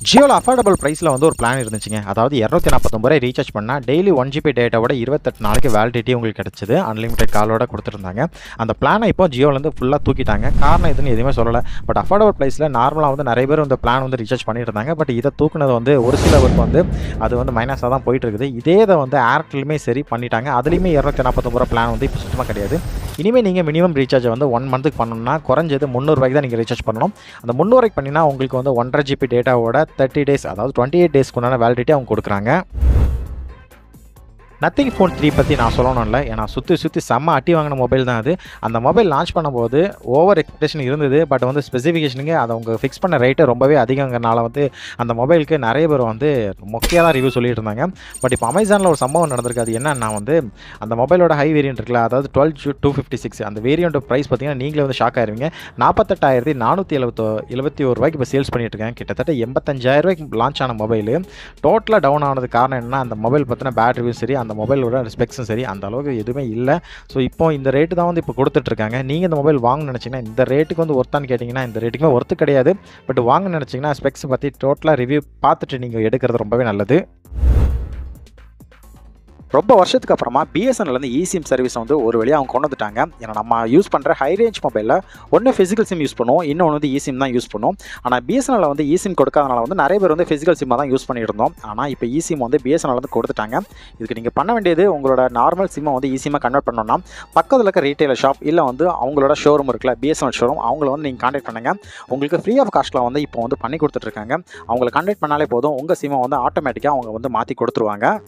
ஜியோல affordable பிரைஸில் வந்து ஒரு plan இருந்துச்சுங்க. அதாவது 249 ரூபாய் ரீசார்ஜ் பண்ணால் டெய்லி 1 GB டேட்டாவோட 28 நாளைக்கு வேலிடிட்டி உங்களுக்கு கிடச்சிது. அன்லிமிட்டட் காலோட கொடுத்துருந்தாங்க. அந்த பிளானை இப்போ ஜியோலேருந்து ஃபுல்லாக தூக்கிட்டாங்க. காரணம் எதுன்னு எதுவுமே சொல்லலை. பட் அஃபோர்டபுள் பிரைஸில் நார்மலாக வந்து நிறைய பேர் இந்த பிளான் வந்து ரீசார்ஜ் பண்ணிட்டு இருந்தாங்க. பட் இதை தூக்குனது வந்து ஒரு சிலருக்கு வந்து அது வந்து மைனஸாக தான் போயிட்டு இருக்குது. இதே இதை வந்து ஏர்டெல்லுமே சரி பண்ணிட்டாங்க. அதுலேயுமே 249 ரூபா பிளான் வந்து இப்போ சுத்தமாக கிடையாது. இனிமேல் நீங்கள் மினிமம் ரீசார்ஜை வந்து 1 மந்த்துக்கு பண்ணணும்னா குறைஞ்சது 300 ரூபாய்க்கு தான் நீங்கள் ரீசார்ஜ் பண்ணணும். அந்த 300 ரூபாய்க்கு பண்ணினா உங்களுக்கு வந்து 1.5 GB டேட்டாவோட 30 டேஸ் அதாவது 28 டேஸ்க்கு உண்டான வேலிடிட்டி அவங்க கொடுக்குறாங்க. நத்திங் ஃபோன் 3 பற்றி நான் சொல்லணும் இல்லை, ஏன்னா சுற்றி செம்ம அட்டி வாங்கின மொபைல் தான் அது. அந்த மொபைல் லான்ச் பண்ணும்போது ஓவர் எக்ஸ்பெக்டேஷன் இருந்தது. பட் வந்து ஸ்பெசிஃபிகேஷனுங்க அதை அவங்க ஃபிக்ஸ் பண்ண ரேட்டு ரொம்பவே அதிகங்கிறனால வந்து அந்த மொபைலுக்கு நிறைய பேர் வந்து மொக்கையாக தான் ரிவ்யூ சொல்லிட்டு இருந்தாங்க. பட் இப்போ அமேசானில் ஒரு சம்பவம் நடந்திருக்கு. அது என்னன்னா வந்து அந்த மொபைலோட ஹை வேரியன்ட் இருக்குல்ல, அதாவது 12/256 அந்த வேரியன்ட் ப்ரைஸ் பார்த்தீங்கன்னா நீங்களே வந்து ஷாக் ஆயிருவீங்க. 48,471 ரூபாய்க்கு இப்போ சேல்ஸ் பண்ணிட்டு இருக்காங்க. கிட்டத்தட்ட 85,000 ரூபாய்க்கு லான்ச் ஆன மொபைல் டோட்டலாக டவுன் ஆனது காரணம் என்னன்னா அந்த மொபைல் பற்றின பேட் ரிவ்யூ சரி, அந்த மொபைலோட ஸ்பெக்ஸும் சரி அந்த அளவுக்கு எதுவுமே இல்லை. ஸோ இப்போ இந்த ரேட்டு தான் வந்து இப்போ கொடுத்துட்ருக்காங்க. நீங்கள் இந்த மொபைல் வாங்க நினச்சிங்கன்னா இந்த ரேட்டுக்கு வந்து ஒர்த்தான்னு கேட்டிங்கன்னா இந்த ரேட்டுக்குமே ஒர்த்து கிடையாது. பட் வாங்க நினச்சிங்கன்னா ஸ்பெக்ஸ் பற்றி டோட்டலாக ரிவ்யூ பார்த்துட்டு நீங்கள் எடுக்கிறது ரொம்பவே நல்லது. ரொம்ப வருஷத்துக்கு அப்புறமா பிஎஸ்என்எல்லேருந்து இசிம் சர்வீஸ் வந்து ஒரு வழியாக அவங்க கொண்டு வந்துட்டாங்க. ஏன்னா நம்ம யூஸ் பண்ணுற ஹை ரேஞ்ச் மொபைலில் ஒன்று ஃபிசிக்கல் சிம் யூஸ் பண்ணுவோம், இன்னொன்று வந்து இசிம் தான் யூஸ் பண்ணுவோம். ஆனால் பிஎஸ்என்எல்ல வந்து இசிம் கொடுக்காதனால வந்து நிறைய பேர் வந்து ஃபிசிக்கல் சிம்மாக தான் யூஸ் பண்ணிட்டு இருந்தோம். ஆனால் இப்போ இசிம் வந்து பிஎஸ்என்எல் வந்து கொடுத்துட்டாங்க. இதுக்கு நீங்கள் பண்ண வேண்டியது உங்களோட நார்மல் சிம்மை வந்து இசிமாக கன்வெர்ட் பண்ணணும்னா பக்கத்தில் இருக்க ரீட்டைலர் ஷாப் இல்லை வந்து அவங்களோட ஷோரூம் இருக்குல்ல பிஎஸ்என்எல் ஷோரூம், அவங்கள வந்து நீங்கள் கான்டாக்ட் பண்ணுங்கள். உங்களுக்கு ஃப்ரீ ஆஃப் காஸ்ட்டில் வந்து இப்போ வந்து பண்ணி கொடுத்துட்ருக்காங்க. அவங்களை கான்டாக்ட் பண்ணாலே போதும், உங்கள் சிம்மை வந்து ஆட்டோமேட்டிக்காக அவங்க வந்து மாற்றி கொடுத்துருவாங்க.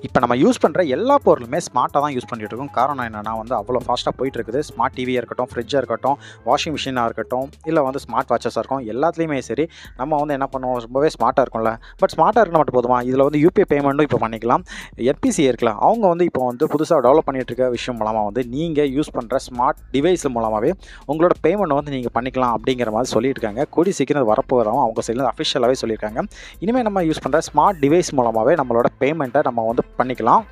இப்போ நம்ம யூஸ் பண்ணுற எல்லா பொருளுமே ஸ்மார்ட்டாக தான் யூஸ் பண்ணிகிட்டு இருக்கோம். காரணம் என்னென்னா வந்து அவ்வளோ ஃபாஸ்ட்டாக போயிட்டு இருக்குது. ஸ்மார்ட் டிவியாக இருக்கட்டும், ஃப்ரிட்ஜாக இருக்கட்டும், வாஷிங் மிஷினாக இருக்கட்டும், இல்லை வந்து ஸ்மார்ட் வாட்சஸாக இருக்கும், எல்லாத்துலேயுமே சரி நம்ம வந்து என்ன பண்ணுவோம், ரொம்பவே ஸ்மார்ட்டாக இருக்கும்ல. பட் ஸ்மார்ட்டாக இருக்கணும் மட்டும் போதுமா, இதில் வந்து யூபிஐ பேமெண்ட்டும் இப்போ பண்ணிக்கலாம். என்பிசி இருக்கலாம், அவங்க வந்து இப்போ வந்து புதுசாக டெவலப் பண்ணிகிட்டு இருக்க விஷயம் மூலமாக வந்து நீங்கள் யூஸ் பண்ணுற ஸ்மார்ட் டிவைஸ் மூலமாகவே உங்களோட பேமெண்ட் வந்து நீங்கள் பண்ணிக்கலாம் அப்படிங்கிற மாதிரி சொல்லியிருக்காங்க. கூடி சீக்கிரம் வரப்போகிறோம் அவங்க சைடில் அஃபிஷியலாகவே சொல்லியிருக்காங்க. இனிமேல் நம்ம யூஸ் பண்ணுற ஸ்மார்ட் டிவைஸ் மூலமாகவே நம்மளோட பேமெண்ட்டை நம்ம வந்து பண்ணிக்கலாம்.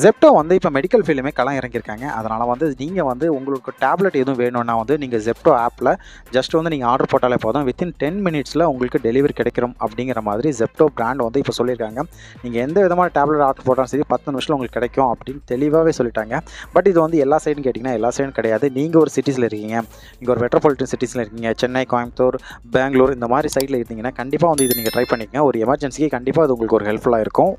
ஜெப்டோ வந்து இப்போ மெடிக்கல் ஃபீல்டுமே களம் இறங்கியிருக்காங்க. அதனால் வந்து நீங்கள் வந்து உங்களுக்கு டேப்லெட் எதுவும் வேணும்னா வந்து நீங்கள் ஜெப்டோ ஆப்பில் ஜஸ்ட் வந்து நீங்கள் ஆர்டர் போட்டாலே போதும், வித்தின் 10 மினிட்ஸில் உங்களுக்கு டெலிவரி கிடைக்கிறோம் அப்படிங்கிற மாதிரி ஜெப்டோ பிராண்ட் வந்து இப்போ சொல்லியிருக்காங்க. நீங்கள் எந்த விதமான டேப்லெட் ஆர்டர் போட்டாலும் சரி 10 நிமிஷத்தில் உங்களுக்கு கிடைக்கும் அப்படின்னு தெளிவாகவே சொல்லிட்டாங்க. பட் இது வந்து எல்லா சைடும் கேட்டிங்கன்னா எல்லா சைடும் கிடையாது. நீங்கள் ஒரு சிட்டிஸில் இருக்கீங்க, நீங்கள் ஒரு மெட்ரோபாலிட்டன் சிட்டிஸில் இருக்கீங்க, சென்னை, கோயம்புத்தூர், பெங்களூர் இந்த மாதிரி சைடில் இருந்தீங்கன்னா கண்டிப்பாக வந்து இது நீங்கள் ட்ரை பண்ணிக்கங்க. ஒரு எமர்ஜென்சிக்கு கண்டிப்பாக அது உங்களுக்கு ஒரு ஹெல்ப்ஃபுல்லாக இருக்கும்.